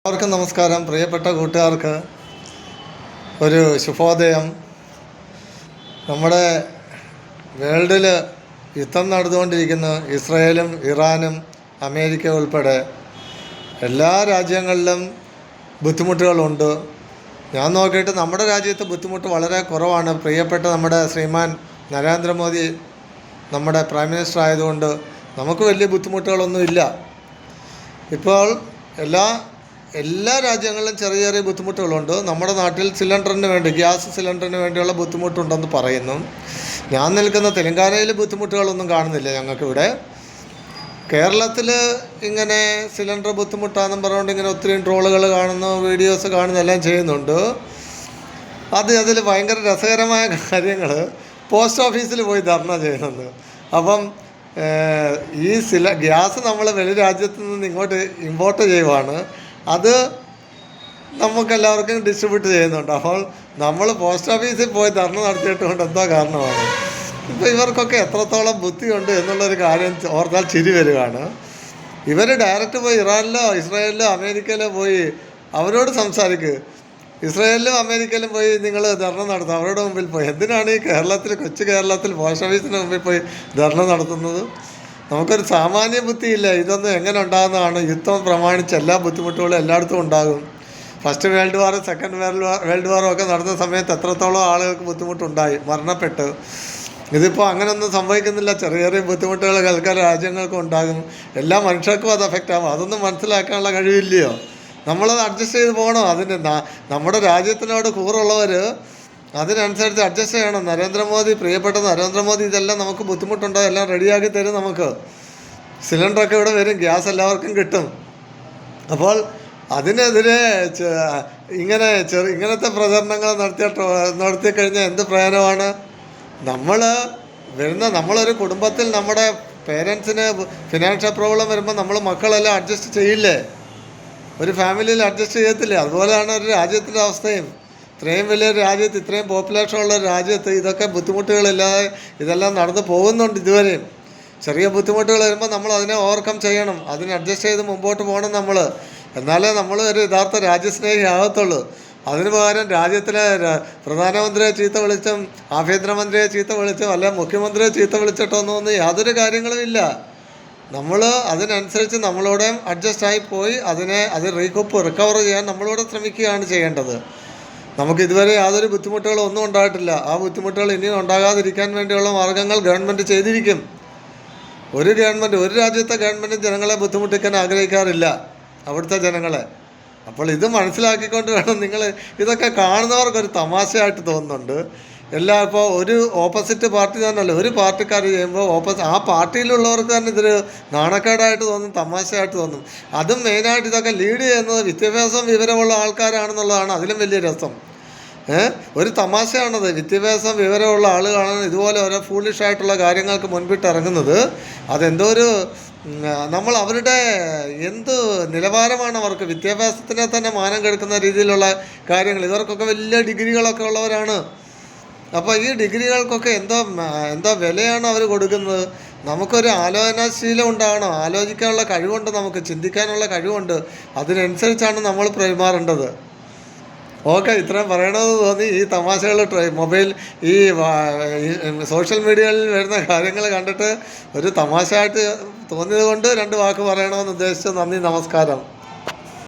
എല്ലാവർക്കും നമസ്കാരം. പ്രിയപ്പെട്ട കൂട്ടുകാർക്ക് ഒരു ശുഭോദയം. നമ്മുടെ വേൾഡിൽ യുദ്ധം നടന്നുകൊണ്ടിരിക്കുന്ന ഇസ്രായേലും ഇറാനും അമേരിക്ക ഉൾപ്പെടെ എല്ലാ രാജ്യങ്ങളിലും ബുദ്ധിമുട്ടുകളുണ്ട്. ഞാൻ നോക്കിയിട്ട് നമ്മുടെ രാജ്യത്ത് ബുദ്ധിമുട്ട് വളരെ കുറവാണ്. പ്രിയപ്പെട്ട നമ്മുടെ ശ്രീമാൻ നരേന്ദ്രമോദി നമ്മുടെ പ്രൈം മിനിസ്റ്റർ ആയതുകൊണ്ട് നമുക്ക് വലിയ ബുദ്ധിമുട്ടുകളൊന്നുമില്ല. ഇപ്പോൾ എല്ലാ രാജ്യങ്ങളിലും ചെറിയ ചെറിയ ബുദ്ധിമുട്ടുകളുണ്ട്. നമ്മുടെ നാട്ടിൽ സിലിണ്ടറിന് വേണ്ടി, ഗ്യാസ് സിലിണ്ടറിന് വേണ്ടിയുള്ള ബുദ്ധിമുട്ടുണ്ടെന്ന് പറയുന്നു. ഞാൻ നിൽക്കുന്ന തെലങ്കാനയിൽ ബുദ്ധിമുട്ടുകളൊന്നും കാണുന്നില്ല. ഞങ്ങൾക്കിവിടെ കേരളത്തിൽ ഇങ്ങനെ സിലിണ്ടർ ബുദ്ധിമുട്ടാണെന്നും പറഞ്ഞുകൊണ്ട് ഇങ്ങനെ ഒത്തിരി ട്രോളുകൾ കാണുന്നു, വീഡിയോസ് കാണുന്നു, എല്ലാം ചെയ്യുന്നുണ്ട്. അതിൽ ഭയങ്കര രസകരമായ കാര്യങ്ങൾ പോസ്റ്റ് ഓഫീസിൽ പോയി ധർണ ചെയ്യുന്നുണ്ട്. അപ്പം ഈ ഗ്യാസ് നമ്മൾ വെളി രാജ്യത്ത് നിന്ന് ഇങ്ങോട്ട് ഇമ്പോർട്ട് ചെയ്യുവാണ്. അത് നമുക്കെല്ലാവർക്കും ഡിസ്ട്രിബ്യൂട്ട് ചെയ്യുന്നുണ്ട്. അപ്പോൾ നമ്മൾ പോസ്റ്റ് ഓഫീസിൽ പോയി ധർണ നടത്തിയിട്ട് കൊണ്ട് എന്തോ കാരണമാണ്. ഇപ്പോൾ ഇവർക്കൊക്കെ എത്രത്തോളം ബുദ്ധിയുണ്ട് എന്നുള്ളൊരു കാര്യം ഓർത്താൽ ചിരി വരികയാണ്. ഇവർ ഡയറക്റ്റ് പോയി ഇറാനിലോ ഇസ്രായേലിലോ അമേരിക്കയിലോ പോയി അവരോട് സംസാരിക്കുക. ഇസ്രായേലിലും അമേരിക്കയിലും പോയി നിങ്ങൾ ധർണ നടത്തുക, അവരുടെ മുമ്പിൽ പോയി. എന്തിനാണ് ഈ കൊച്ചു കേരളത്തിൽ പോസ്റ്റ് ഓഫീസിന് മുമ്പിൽ പോയി ധർണ നടത്തുന്നത്? നമുക്കൊരു സാമാന്യ ബുദ്ധിയില്ല. ഇതൊന്നും എങ്ങനെ ഉണ്ടാകുന്നതാണ്? യുദ്ധം പ്രമാണിച്ച് എല്ലാ ബുദ്ധിമുട്ടുകളും എല്ലായിടത്തും ഉണ്ടാകും. ഫസ്റ്റ് വേൾഡ് വാറും സെക്കൻഡ് വേൾഡ് വാറും ഒക്കെ നടന്ന സമയത്ത് എത്രത്തോളം ആളുകൾക്ക് ബുദ്ധിമുട്ടുണ്ടായി, മരണപ്പെട്ട്. ഇതിപ്പോൾ അങ്ങനെയൊന്നും സംഭവിക്കുന്നില്ല. ചെറിയ ചെറിയ ബുദ്ധിമുട്ടുകൾ രാജ്യങ്ങൾക്കും ഉണ്ടാകും. എല്ലാ മനുഷ്യർക്കും അത് എഫക്റ്റ് ആകും. അതൊന്നും മനസ്സിലാക്കാനുള്ള കഴിവില്ലയോ? നമ്മളത് അഡ്ജസ്റ്റ് ചെയ്ത് പോകണം. നമ്മുടെ രാജ്യത്തിനോട് കൂറുള്ളവർ അതിനനുസരിച്ച് അഡ്ജസ്റ്റ് ചെയ്യണം. പ്രിയപ്പെട്ട നരേന്ദ്രമോദി ഇതെല്ലാം നമുക്ക് ബുദ്ധിമുട്ടുണ്ടോ എല്ലാം റെഡിയാക്കി തരും. നമുക്ക് സിലിണ്ടറൊക്കെ ഇവിടെ വരും, ഗ്യാസ് എല്ലാവർക്കും കിട്ടും. അപ്പോൾ അതിനെതിരെ ഇങ്ങനത്തെ പ്രചരണങ്ങൾ നടത്തിക്കഴിഞ്ഞാൽ എന്ത് പ്രയോജനമാണ്? നമ്മളൊരു കുടുംബത്തിൽ നമ്മുടെ പേരൻസിന് ഫിനാൻഷ്യൽ പ്രോബ്ലം വരുമ്പോൾ നമ്മൾ മക്കളെല്ലാം അഡ്ജസ്റ്റ് ചെയ്യില്ലേ? ഒരു ഫാമിലിയിൽ അഡ്ജസ്റ്റ് ചെയ്യത്തില്ലേ? അതുപോലെയാണ് ഒരു രാജ്യത്തിൻ്റെ അവസ്ഥയും. ഇത്രയും വലിയൊരു രാജ്യത്ത്, ഇത്രയും പോപ്പുലേഷൻ ഉള്ള ഒരു രാജ്യത്ത് ഇതൊക്കെ ബുദ്ധിമുട്ടുകളില്ലാതെ ഇതെല്ലാം നടന്നു പോകുന്നുണ്ട്. ഇതുവരെയും ചെറിയ ബുദ്ധിമുട്ടുകൾ വരുമ്പോൾ നമ്മൾ അതിനെ ഓവർകം ചെയ്യണം. അതിനെ അഡ്ജസ്റ്റ് ചെയ്ത് മുമ്പോട്ട് പോകണം നമ്മൾ. എന്നാലേ നമ്മൾ ഒരു യഥാർത്ഥ രാജ്യസ്നേഹി ആകത്തുള്ളൂ. അതിന് പകരം രാജ്യത്തിലെ പ്രധാനമന്ത്രിയെ ചീത്ത വിളിച്ചും ആഭ്യന്തരമന്ത്രിയെ ചീത്ത വിളിച്ചും അല്ല മുഖ്യമന്ത്രിയെ ചീത്ത വിളിച്ചിട്ടൊന്നും യാതൊരു കാര്യങ്ങളും ഇല്ല. നമ്മൾ അതിനനുസരിച്ച് നമ്മളോടെ അഡ്ജസ്റ്റായി പോയി അത് റിക്കവർ ചെയ്യാൻ നമ്മളോട് ശ്രമിക്കുകയാണ് ചെയ്യേണ്ടത്. നമുക്ക് ഇതുവരെ യാതൊരു ബുദ്ധിമുട്ടുകളും ഒന്നും ഉണ്ടായിട്ടില്ല. ആ ബുദ്ധിമുട്ടുകൾ ഇനിയും ഉണ്ടാകാതിരിക്കാൻ വേണ്ടിയുള്ള മാർഗ്ഗങ്ങൾ ഗവൺമെൻറ് ചെയ്തിരിക്കും. ഒരു രാജ്യത്തെ ഗവൺമെൻറ്റും ജനങ്ങളെ ബുദ്ധിമുട്ടിക്കാൻ ആഗ്രഹിക്കാറില്ല, അവിടുത്തെ ജനങ്ങളെ. അപ്പോൾ ഇത് മനസ്സിലാക്കിക്കൊണ്ട് വേണം നിങ്ങൾ. ഇതൊക്കെ കാണുന്നവർക്കൊരു തമാശയായിട്ട് തോന്നുന്നുണ്ട്. ഇപ്പോൾ ഒരു ഓപ്പോസിറ്റ് പാർട്ടി തന്നെയല്ല, ഒരു പാർട്ടിക്കാർ ചെയ്യുമ്പോൾ ആ പാർട്ടിയിലുള്ളവർക്ക് തന്നെ ഇതൊരു നാണക്കേടായിട്ട് തോന്നും, തമാശയായിട്ട് തോന്നും. അതും മെയിനായിട്ട് ഇതൊക്കെ ലീഡ് ചെയ്യുന്നത് വിദ്യാഭ്യാസം വിവരമുള്ള ആൾക്കാരാണെന്നുള്ളതാണ് അതിലും വലിയ രസം. ഒരു തമാശയാണത്. വിദ്യാഭ്യാസം വിവരമുള്ള ആളുകളാണ് ഇതുപോലെ ഓരോ ഫൂളിഷായിട്ടുള്ള കാര്യങ്ങൾക്ക് മുൻപിട്ട് ഇറങ്ങുന്നത്. നമ്മൾ അവരുടെ എന്ത് നിലവാരമാണ് അവർക്ക്? വിദ്യാഭ്യാസത്തിനെ തന്നെ മാനം കെടുക്കുന്ന രീതിയിലുള്ള കാര്യങ്ങൾ. ഇവർക്കൊക്കെ വലിയ ഡിഗ്രികളൊക്കെ ഉള്ളവരാണ്. അപ്പോൾ ഈ ഡിഗ്രികൾക്കൊക്കെ എന്തോ വിലയാണ് അവർ കൊടുക്കുന്നത്? നമുക്കൊരു ആലോചനാശീലം ഉണ്ടാകണം. ആലോചിക്കാനുള്ള കഴിവുണ്ട്, നമുക്ക് ചിന്തിക്കാനുള്ള കഴിവുണ്ട്. അതിനനുസരിച്ചാണ് നമ്മൾ പെരുമാറേണ്ടത്. ഓക്കെ, ഇത്രയും പറയണമെന്ന് തോന്നി. ഈ തമാശകൾ ഈ സോഷ്യൽ മീഡിയയിൽ വരുന്ന കാര്യങ്ങൾ കണ്ടിട്ട് ഒരു തമാശയായിട്ട് തോന്നിയത് കൊണ്ട് 2 വാക്ക് പറയണമെന്ന് ഉദ്ദേശിച്ചു. നന്ദി, നമസ്കാരം.